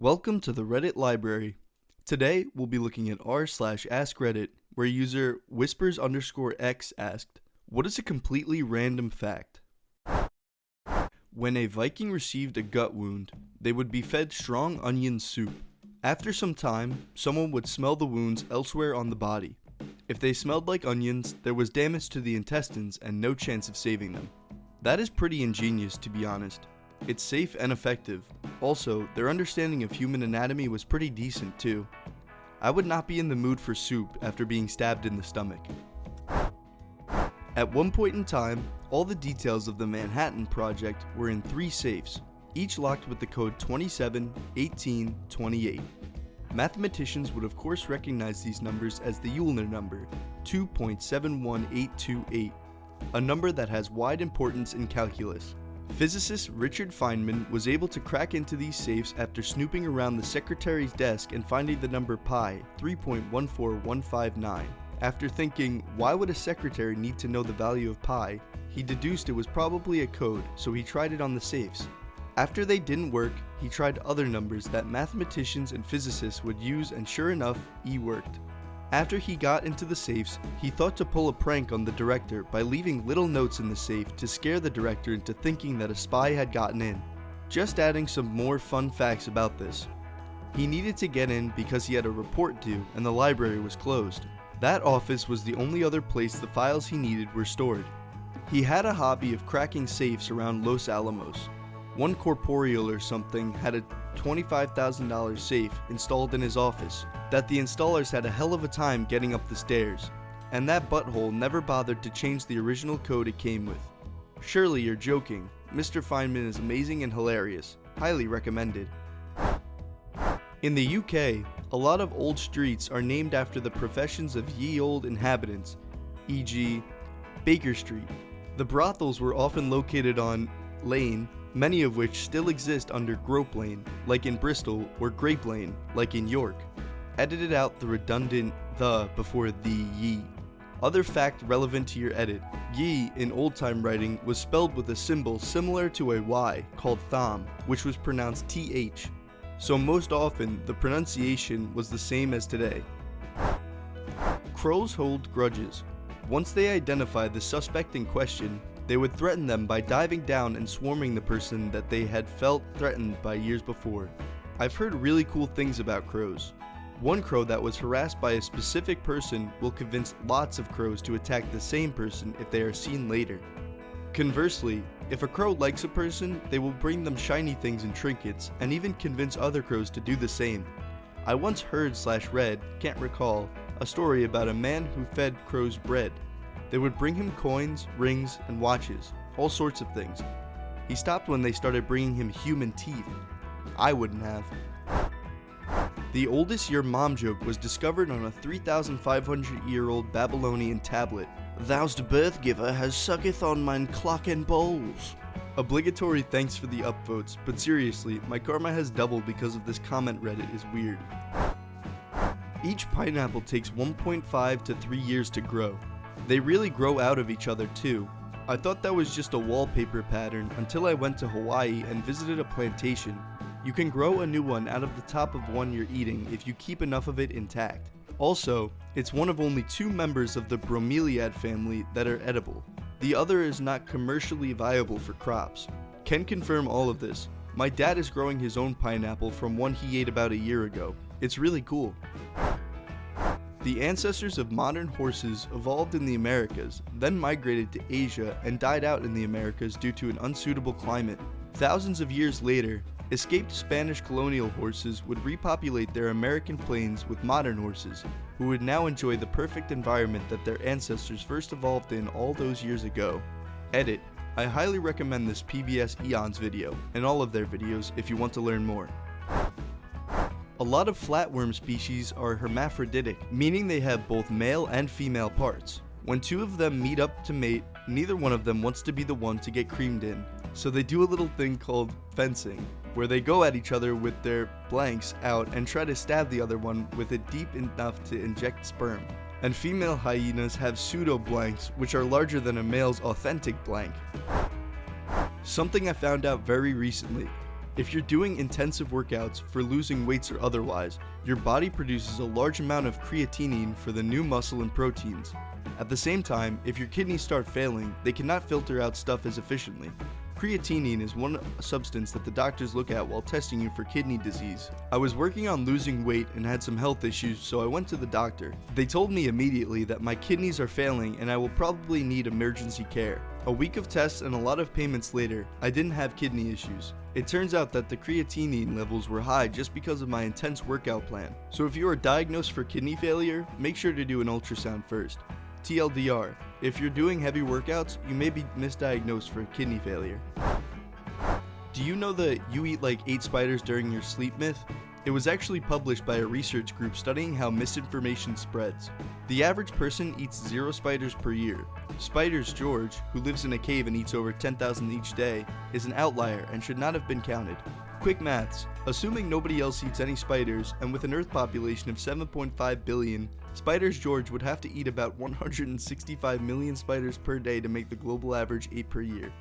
Welcome to the Reddit library. Today, we'll be looking at r/AskReddit, where user whispers_x asked, what is a completely random fact? When a Viking received a gut wound, they would be fed strong onion soup. After some time, someone would smell the wounds elsewhere on the body. If they smelled like onions, there was damage to the intestines and no chance of saving them. That is pretty ingenious, to be honest. It's safe and effective. Also, their understanding of human anatomy was pretty decent too. I would not be in the mood for soup after being stabbed in the stomach. At one point in time, all the details of the Manhattan Project were in 3 safes, each locked with the code 271828. Mathematicians would of course recognize these numbers as the Euler number, 2.71828, a number that has wide importance in calculus. Physicist Richard Feynman was able to crack into these safes after snooping around the secretary's desk and finding the number pi, 3.14159. After thinking, why would a secretary need to know the value of pi, he deduced it was probably a code, so he tried it on the safes. After they didn't work, he tried other numbers that mathematicians and physicists would use, and sure enough, E worked. After he got into the safes, he thought to pull a prank on the director by leaving little notes in the safe to scare the director into thinking that a spy had gotten in. Just adding some more fun facts about this. He needed to get in because he had a report due and the library was closed. That office was the only other place the files he needed were stored. He had a hobby of cracking safes around Los Alamos. One corporeal or something had a $25,000 safe installed in his office that the installers had a hell of a time getting up the stairs, and that butthole never bothered to change the original code it came with. Surely you're joking. Mr. Feynman is amazing and hilarious. Highly recommended. In the UK, a lot of old streets are named after the professions of ye old inhabitants, e.g. Baker Street. The brothels were often located on Lane, many of which still exist under Grope Lane, like in Bristol, or Grape Lane, like in York. Edited out the redundant the before the ye. Other fact relevant to your edit: ye in old-time writing was spelled with a symbol similar to a Y called thom, which was pronounced th. So most often, the pronunciation was the same as today. Crows hold grudges. Once they identify the suspect in question, they would threaten them by diving down and swarming the person that they had felt threatened by years before. I've heard really cool things about crows. One crow that was harassed by a specific person will convince lots of crows to attack the same person if they are seen later. Conversely, if a crow likes a person, they will bring them shiny things and trinkets, and even convince other crows to do the same. I once heard/read, can't recall, a story about a man who fed crows bread. They would bring him coins, rings, and watches, all sorts of things. He stopped when they started bringing him human teeth. I wouldn't have. The oldest your mom joke was discovered on a 3,500-year-old Babylonian tablet. Thou'st birth giver has sucketh on mine clock and bowls. Obligatory thanks for the upvotes, but seriously, my karma has doubled because of this comment. Reddit is weird. Each pineapple takes 1.5 to 3 years to grow. They really grow out of each other too. I thought that was just a wallpaper pattern until I went to Hawaii and visited a plantation. You can grow a new one out of the top of one you're eating if you keep enough of it intact. Also, it's one of only 2 members of the bromeliad family that are edible. The other is not commercially viable for crops. Can confirm all of this. My dad is growing his own pineapple from one he ate about a year ago. It's really cool. The ancestors of modern horses evolved in the Americas, then migrated to Asia and died out in the Americas due to an unsuitable climate. Thousands of years later, escaped Spanish colonial horses would repopulate their American plains with modern horses, who would now enjoy the perfect environment that their ancestors first evolved in all those years ago. Edit. I highly recommend this PBS Eons video, and all of their videos if you want to learn more. A lot of flatworm species are hermaphroditic, meaning they have both male and female parts. When 2 of them meet up to mate, neither one of them wants to be the one to get creamed in, so they do a little thing called fencing, where they go at each other with their blanks out and try to stab the other one with it deep enough to inject sperm. And female hyenas have pseudo-blanks, which are larger than a male's authentic blank. Something I found out very recently. If you're doing intensive workouts for losing weights or otherwise, your body produces a large amount of creatinine for the new muscle and proteins. At the same time, if your kidneys start failing, they cannot filter out stuff as efficiently. Creatinine is one substance that the doctors look at while testing you for kidney disease. I was working on losing weight and had some health issues, so I went to the doctor. They told me immediately that my kidneys are failing and I will probably need emergency care. A week of tests and a lot of payments later, I didn't have kidney issues. It turns out that the creatinine levels were high just because of my intense workout plan. So if you are diagnosed for kidney failure, make sure to do an ultrasound first. TLDR, if you're doing heavy workouts, you may be misdiagnosed for kidney failure. Do you know that you eat like 8 spiders during your sleep myth? It was actually published by a research group studying how misinformation spreads. The average person eats 0 spiders per year. Spiders George, who lives in a cave and eats over 10,000 each day, is an outlier and should not have been counted. Quick maths. Assuming nobody else eats any spiders, and with an Earth population of 7.5 billion, Spiders George would have to eat about 165 million spiders per day to make the global average 8 per year.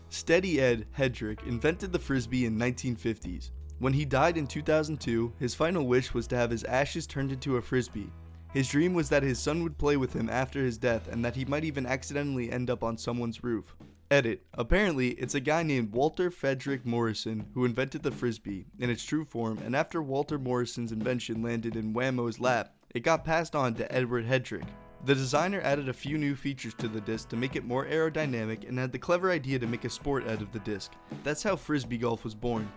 Steady Ed Hedrick invented the frisbee in 1950s. When he died in 2002, his final wish was to have his ashes turned into a frisbee. His dream was that his son would play with him after his death and that he might even accidentally end up on someone's roof. Edit. Apparently, it's a guy named Walter Frederick Morrison who invented the frisbee in its true form, and after Walter Morrison's invention landed in Whammo's lap, it got passed on to Edward Hedrick. The designer added a few new features to the disc to make it more aerodynamic and had the clever idea to make a sport out of the disc. That's how frisbee golf was born.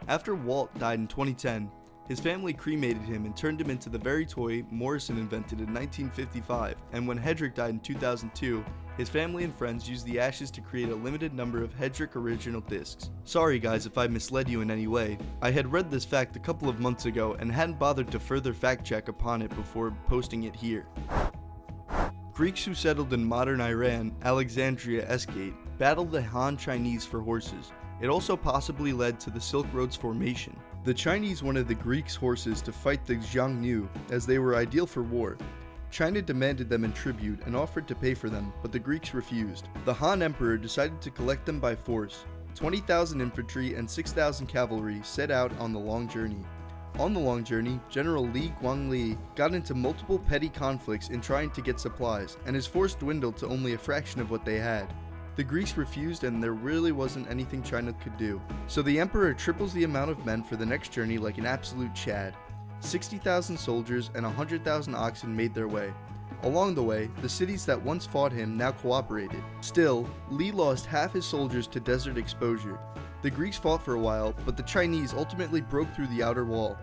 After Walt died in 2010, his family cremated him and turned him into the very toy Morrison invented in 1955, and when Hedrick died in 2002, his family and friends used the ashes to create a limited number of Hedrick original discs. Sorry guys if I misled you in any way. I had read this fact a couple of months ago and hadn't bothered to further fact check upon it before posting it here. Greeks who settled in modern Iran, Alexandria Esgate, battled the Han Chinese for horses. It also possibly led to the Silk Road's formation. The Chinese wanted the Greeks' horses to fight the Xiongnu, as they were ideal for war. China demanded them in tribute and offered to pay for them, but the Greeks refused. The Han Emperor decided to collect them by force. 20,000 infantry and 6,000 cavalry set out on the long journey. On the long journey, General Li Guangli got into multiple petty conflicts in trying to get supplies, and his force dwindled to only a fraction of what they had. The Greeks refused and there really wasn't anything China could do. So the emperor triples the amount of men for the next journey like an absolute Chad. 60,000 soldiers and 100,000 oxen made their way. Along the way, the cities that once fought him now cooperated. Still, Li lost half his soldiers to desert exposure. The Greeks fought for a while, but the Chinese ultimately broke through the outer wall.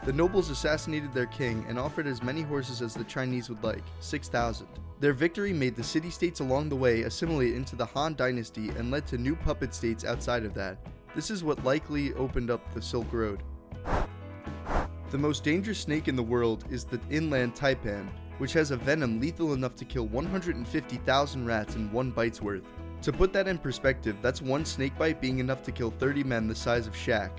The nobles assassinated their king and offered as many horses as the Chinese would like, 6,000. Their victory made the city-states along the way assimilate into the Han dynasty and led to new puppet states outside of that. This is what likely opened up the Silk Road. The most dangerous snake in the world is the inland taipan, which has a venom lethal enough to kill 150,000 rats in one bite's worth. To put that in perspective, that's one snake bite being enough to kill 30 men the size of Shaq.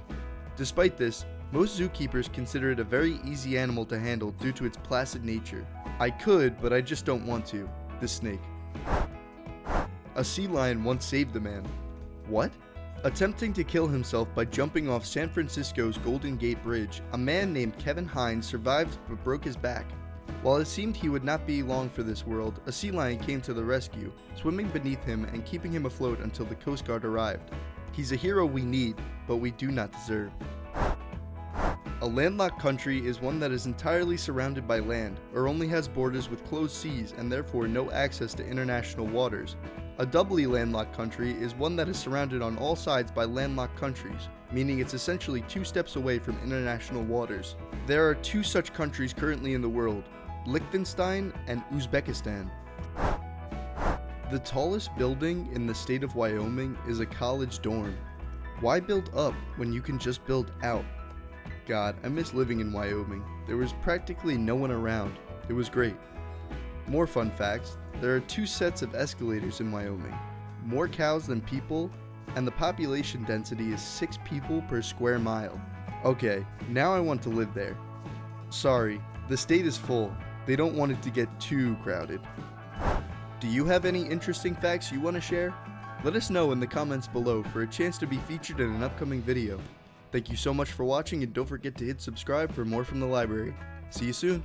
Despite this, most zookeepers consider it a very easy animal to handle due to its placid nature. I could, but I just don't want to. This snake. A sea lion once saved a man. What? Attempting to kill himself by jumping off San Francisco's Golden Gate Bridge, a man named Kevin Hines survived but broke his back. While it seemed he would not be long for this world, a sea lion came to the rescue, swimming beneath him and keeping him afloat until the Coast Guard arrived. He's a hero we need, but we do not deserve. A landlocked country is one that is entirely surrounded by land, or only has borders with closed seas and therefore no access to international waters. A doubly landlocked country is one that is surrounded on all sides by landlocked countries, meaning it's essentially 2 steps away from international waters. There are 2 such countries currently in the world, Liechtenstein and Uzbekistan. The tallest building in the state of Wyoming is a college dorm. Why build up when you can just build out? God, I miss living in Wyoming. There was practically no one around. It was great. More fun facts, there are 2 sets of escalators in Wyoming, more cows than people, and the population density is 6 people per square mile. Okay, now I want to live there. Sorry, the state is full. They don't want it to get too crowded. Do you have any interesting facts you want to share? Let us know in the comments below for a chance to be featured in an upcoming video. Thank you so much for watching, and don't forget to hit subscribe for more from the library. See you soon!